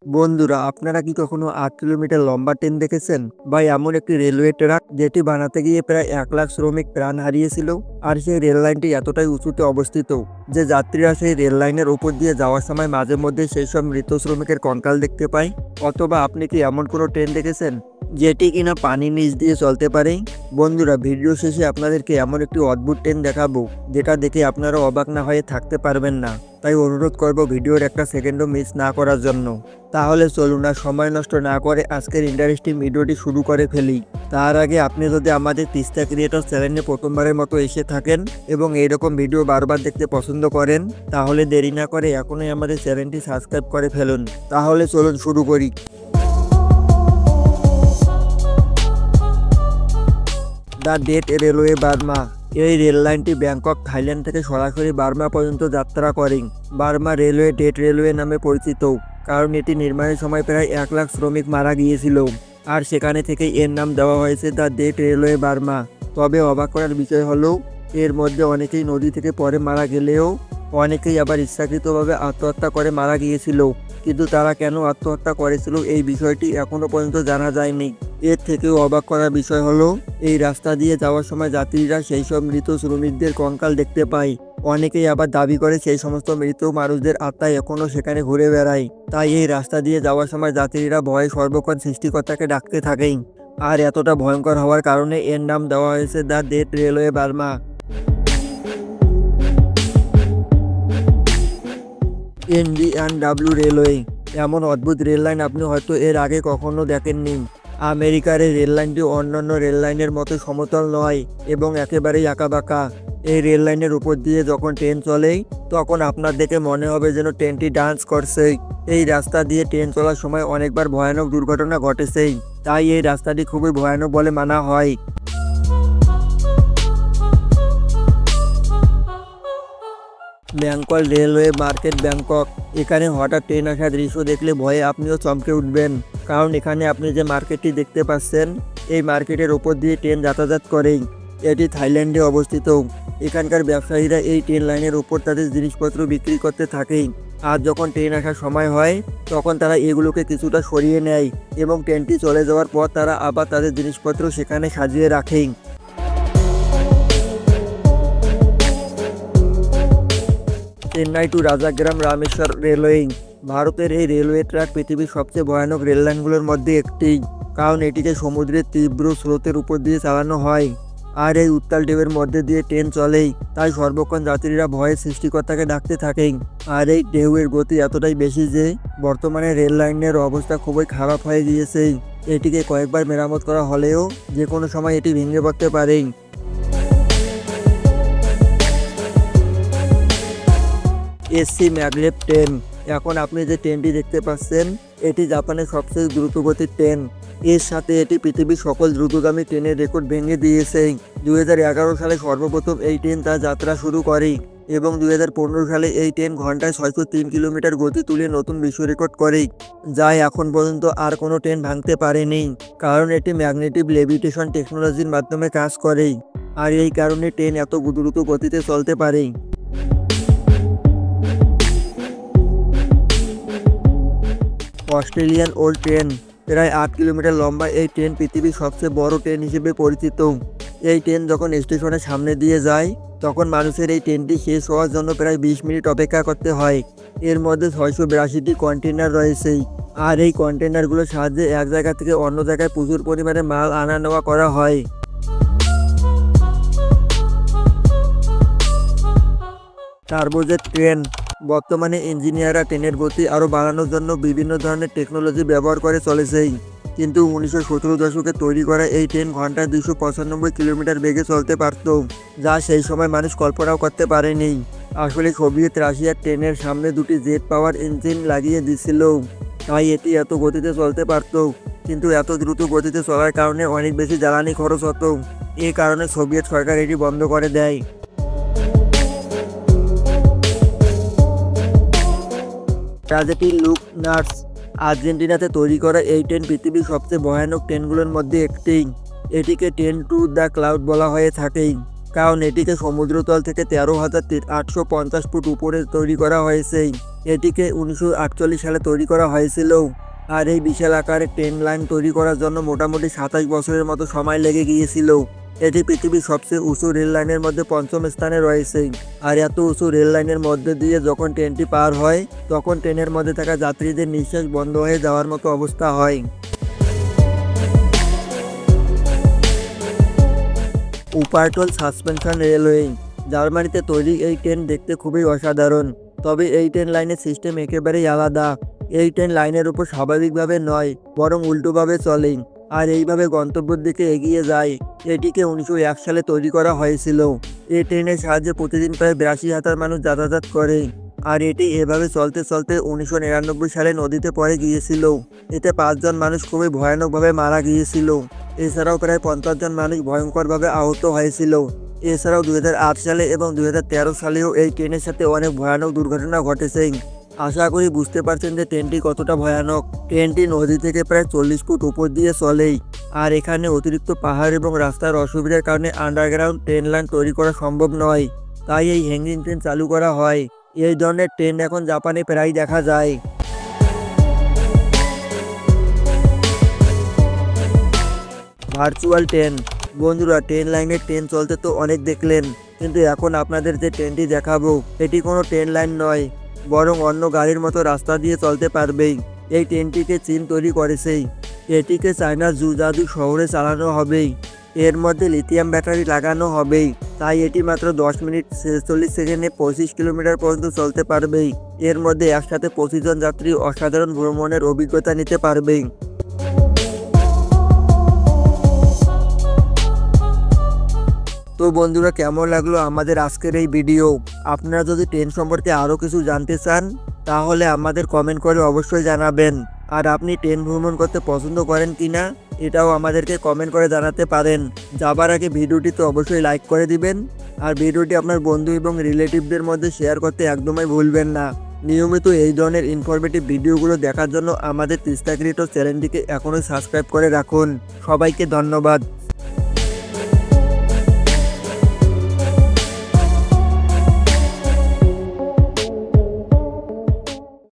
বন্ধুরা, আপনারা কি কখনো ৮ কিলোমিটার লম্বা ট্রেন দেখেছেন? বা এমন একটি রেলওয়ে ট্র্যাক যেটি বানাতে গিয়ে প্রায় ১ লাখ শ্রমিক প্রাণ হারিয়েছিল? আর সেই রেল লাইনটি এতটাই উঁচুতে অবস্থিত যে যাত্রীরা সেই রেল লাইনের উপর দিয়ে যাওয়ার সময় মাঝে মধ্যে সেই সব মৃত শ্রমিকের কঙ্কাল দেখতে পায়। অথবা আপনি কি এমন কোনো ট্রেন দেখেছেন যেটি কিনা পানির নিচ দিয়ে চলতে পারে? বন্ধুরা, ভিডিও শেষে আপনাদেরকে এমন একটি অদ্ভুত ট্রেন দেখাবো যেটা দেখে আপনারা অবাক না হয়ে থাকতে পারবেন না। তাই অনুরোধ করব ভিডিওর একটা সেকেন্ডও মিস না করার জন্য। তাহলে চলুন আর সময় নষ্ট না করে আজকের ইন্টারেস্টিং ভিডিওটি শুরু করে ফেলি। তার আগে আপনি যদি আমাদের তিস্তা ক্রিয়েটর চ্যানেলে প্রথমবারের মতো এসে থাকেন এবং এইরকম ভিডিও বারবার দেখতে পছন্দ করেন, তাহলে দেরি না করে এখনই আমাদের চ্যানেলটি সাবস্ক্রাইব করে ফেলুন। তাহলে চলুন শুরু করি। The death railway Burma. এই রেল লাইনটি ব্যাংকক থাইল্যান্ড থেকে সরাসরি বার্মা পর্যন্ত যাত্রা করে। বার্মা রেলওয়ে ডেট রেলওয়ে নামে পরিচিত কারণ এটি নির্মাণের সময় প্রায় ১ লাখ শ্রমিক মারা গিয়েছিল, আর সেখানে থেকেই এর নাম দেওয়া হয়েছে দ্য ডেট রেলওয়ে বার্মা। তবে অবাক করার বিষয় হলো এর মধ্যে অনেকেই নদী থেকে পরে মারা গেলেও অনেকেই আবার ইচ্ছাকৃতভাবে আত্মহত্যা করে মারা গিয়েছিল। কিন্তু তারা কেন আত্মহত্যা করেছিল এই বিষয়টি এখনও পর্যন্ত জানা যায়নি। এর থেকেও অবাক করার বিষয় হলো এই রাস্তা দিয়ে যাওয়ার সময় যাত্রীরা সেই সব মৃত শ্রমিকদের কঙ্কাল দেখতে পায়। অনেকেই আবার দাবি করে সেই সমস্ত মৃত মানুষদের আত্মা এখনও সেখানে ঘুরে বেড়ায়। তাই এই রাস্তা দিয়ে যাওয়ার সময় যাত্রীরা ভয়ে সর্বক্ষণ সৃষ্টিকর্তাকে ডাকতে থাকেন। আর এতটা ভয়ঙ্কর হওয়ার কারণে এর নাম দেওয়া হয়েছে the death railway Burma. NDW railway. এমন অদ্ভুত রেল লাইন আপনি হয়তো এর আগে কখনো দেখেননি। আমেরিকার এই রেল লাইনটি অন্যান্য রেল লাইনের মতো সমতল নয় এবং একেবারেই আঁকাবাঁকা। এই রেল লাইনের উপর দিয়ে যখন ট্রেন চলে তখন আপনার দেখে মনে হবে যেন ট্রেনটি ডান্স করছে। এই রাস্তা দিয়ে ট্রেন চলার সময় অনেকবার ভয়ানক দুর্ঘটনা ঘটেছে, তাই এই রাস্তাটি খুবই ভয়ানক বলে মানা হয়। Bangkok railway market Bangkok. এখানে হঠাৎ ট্রেন আসা দৃশ্য দেখলে ভয়ে আপনিও চমকে উঠবেন, কারণ এখানে আপনি যে মার্কেটটি দেখতে পাচ্ছেন এই মার্কেটের ওপর দিয়ে ট্রেন যাতায়াত করে। এটি থাইল্যান্ডে অবস্থিত। এখানকার ব্যবসায়ীরা এই ট্রেন লাইনের উপর তাদের জিনিসপত্র বিক্রি করতে থাকে। আর যখন ট্রেন আসার সময় হয় তখন তারা এগুলোকে কিছুটা সরিয়ে নেয় এবং ট্রেনটি চলে যাওয়ার পর তারা আবার তাদের জিনিসপত্র সেখানে সাজিয়ে রাখে। Chennai to Rajagram Rameswar railway. ভারতের এই রেলওয়ে ট্র্যাক পৃথিবীর সবচেয়ে ভয়ানক রেল লাইনগুলোর মধ্যে একটি, কারণ এটিকে সমুদ্রের তীব্র স্রোতের উপর দিয়ে চালানো হয়। আর এই উত্তাল ঢেউয়ের মধ্যে দিয়ে ট্রেন চলেই, তাই সর্বক্ষণ যাত্রীরা ভয়ে সৃষ্টিকর্তাকে ডাকতে থাকেন। আর এই ঢেউয়ের গতি এতটাই বেশি যে বর্তমানে রেল লাইনের অবস্থা খুবই খারাপ হয়ে গিয়েছে। এটিকে কয়েকবার মেরামত করা হলেও যে কোনো সময় এটি ভেঙে পড়তে পারে। SC maglev train. এখন আপনি যে ট্রেনটি দেখতে পাচ্ছেন এটি জাপানের সবচেয়ে দ্রুতগতির ট্রেন। এর সাথে এটি পৃথিবীর সকল দ্রুতগামী ট্রেনের রেকর্ড ভেঙে দিয়েছে। ২০১১ সালে সর্বপ্রথম এই ট্রেন তার যাত্রা শুরু করে এবং ২০১৫ সালে এই ট্রেন ঘন্টায় ৬০৩ কিলোমিটার গতি তুলে নতুন বিশ্ব রেকর্ড করে, যা এখন পর্যন্ত আর কোনো ট্রেন ভাঙতে পারেনি, কারণ এটি ম্যাগনেটিক লেভিটেশন টেকনোলজির মাধ্যমে কাজ করে। আর এই কারণে ট্রেন এত দ্রুত গতিতে চলতে পারে। Australian old train. প্রায় ৮ কিলোমিটার লম্বা এই ট্রেন পৃথিবীর সবচেয়ে বড় ট্রেন হিসেবে পরিচিত। এই ট্রেন যখন স্টেশনের সামনে দিয়ে যায় তখন মানুষের এই ট্রেনটি শেষ হওয়ার জন্য প্রায় ২০ মিনিট অপেক্ষা করতে হয়। এর মধ্যে ৬৮২টি কন্টেনার রয়েছে, আর এই কন্টেনারগুলোর সাহায্যে এক জায়গা থেকে অন্য জায়গায় প্রচুর পরিমাণে মাল আনা নেওয়া করা হয়। Turbojet train. বর্তমানে ইঞ্জিনিয়াররা ট্রেনের গতি আরও বাড়ানোর জন্য বিভিন্ন ধরনের টেকনোলজি ব্যবহার করে চলেছেই, কিন্তু ১৯১৭ দশকে তৈরি করা এই ট্রেন ঘন্টায় ২৯৫ কিলোমিটার বেগে চলতে পারত, যা সেই সময় মানুষ কল্পনাও করতে পারেনি। আসলে সোভিয়েত রাশিয়ার ট্রেনের সামনে দুটি জেট পাওয়ার ইঞ্জিন লাগিয়ে দিছিল, তাই এটি এত গতিতে চলতে পারত। কিন্তু এত দ্রুত গতিতে চলার কারণে অনেক বেশি জ্বালানি খরচ হতো। এ কারণে সোভিয়েত সরকার এটি বন্ধ করে দেয়। Tragedy look nurse. আর্জেন্টিনাতে তৈরি করা এই ট্রেন পৃথিবীর সবচেয়ে ভয়ানক ট্রেনগুলোর মধ্যে একটি। এটিকে ট্রেন টু দ্য ক্লাউড বলা হয়ে থাকে, কারণ এটিকে সমুদ্রতল থেকে ১৩,৮৫০ ফুট উপরে তৈরি করা হয়েছে। এটিকে 1948 সালে তৈরি করা হয়েছিল। আর এই বিশাল আকারের ট্রেন লাইন তৈরি করার জন্য মোটামুটি 27 বছরের মতো সময় লেগে গিয়েছিল। এটি পৃথিবীর সবচেয়ে উঁচু রেল লাইনের মধ্যে 5ম স্থানে রয়েছে। আর এত উঁচু রেল লাইনের মধ্যে দিয়ে যখন ট্রেনটি পার হয় তখন ট্রেনের মধ্যে থাকা যাত্রীদের নিঃশ্বাস বন্ধ হয়ে যাওয়ার মতো অবস্থা হয়। উপারটল সাসপেনশন রেলওয়ে জার্মানিতে তৈরি এই ট্রেন দেখতে খুবই অসাধারণ। তবে এই ট্রেন লাইনের সিস্টেম একেবারেই আলাদা। এই ট্রেন লাইনের উপর স্বাভাবিকভাবে নয় বরং উল্টোভাবে চলে আর এইভাবে গন্তব্যের দিকে এগিয়ে যায়। এটিকে 1901 সালে তৈরি করা হয়েছিল। এই ট্রেনের সাহায্যে প্রতিদিন প্রায় 82,000 মানুষ যাতায়াত করে। আর এটি এভাবে চলতে চলতে 1999 সালে নদীতে পড়ে গিয়েছিল। এতে 5 জন মানুষ খুবই ভয়ানকভাবে মারা গিয়েছিল। এছাড়াও প্রায় 50 জন মানুষ ভয়ঙ্করভাবে আহত হয়েছিল। এছাড়াও 2008 সালে এবং 2013 সালেও এই ট্রেনের সাথে অনেক ভয়ানক দুর্ঘটনা ঘটেছে। আশা করি বুঝতে পারছেন যে ট্রেনটি কতটা ভয়ানক। ট্রেনটি নদী থেকে প্রায় 40 ফুট উপর দিয়ে চলে। আর এখানে অতিরিক্ত পাহাড় এবং রাস্তার অসুবিধার কারণে আন্ডারগ্রাউন্ড ট্রেন লাইন তৈরি করা সম্ভব নয়। তাই এই হ্যাঙ্গিং ট্রেন চালু করা হয়। এই ধরনের ট্রেন এখন জাপানে প্রায় দেখা যায়। ভার্চুয়াল ট্রেন বন্ধুরা, ট্রেন লাইনে ট্রেন চলতে তো অনেক দেখলেন, কিন্তু এখন আপনাদের যে ট্রেনটি দেখাবো এটি কোনো ট্রেন লাইন নয়, বরং অন্য গাড়ির মতো রাস্তা দিয়ে চলতে পারবেই। এই ট্রেনটিকে চীন তৈরি করেছে। এটিকে চায়নার জুজাদু শহরে চালানো হবেই। এর মধ্যে লিথিয়াম ব্যাটারি লাগানো হবেই। তাই এটি মাত্র 10 মিনিট 46 সেকেন্ডে 25 কিলোমিটার পর্যন্ত চলতে পারবেই। এর মধ্যে একসাথে 25 জন যাত্রী অসাধারণ ভ্রমণের অভিজ্ঞতা নিতে পারবেই। তো বন্ধুরা, কেমন লাগলো আমাদের আজকের এই ভিডিও? আপনারা যদি ট্রেন সম্পর্কে আরও কিছু জানতে চান তাহলে আমাদের কমেন্ট করে অবশ্যই জানাবেন। আর আপনি ট্রেন ভ্রমণ করতে পছন্দ করেন কিনা এটাও আমাদেরকে কমেন্ট করে জানাতে পারেন। যাবার আগে ভিডিওটিতে অবশ্যই লাইক করে দিবেন। আর ভিডিওটি আপনার বন্ধু এবং রিলেটিভদের মধ্যে শেয়ার করতে একদমই ভুলবেন না। নিয়মিত এই ধরনের ইনফরমেটিভ ভিডিওগুলো দেখার জন্য আমাদের তিস্তা ক্রিয়েটর চ্যানেলটিকে এখনই সাবস্ক্রাইব করে রাখুন। সবাইকে ধন্যবাদ।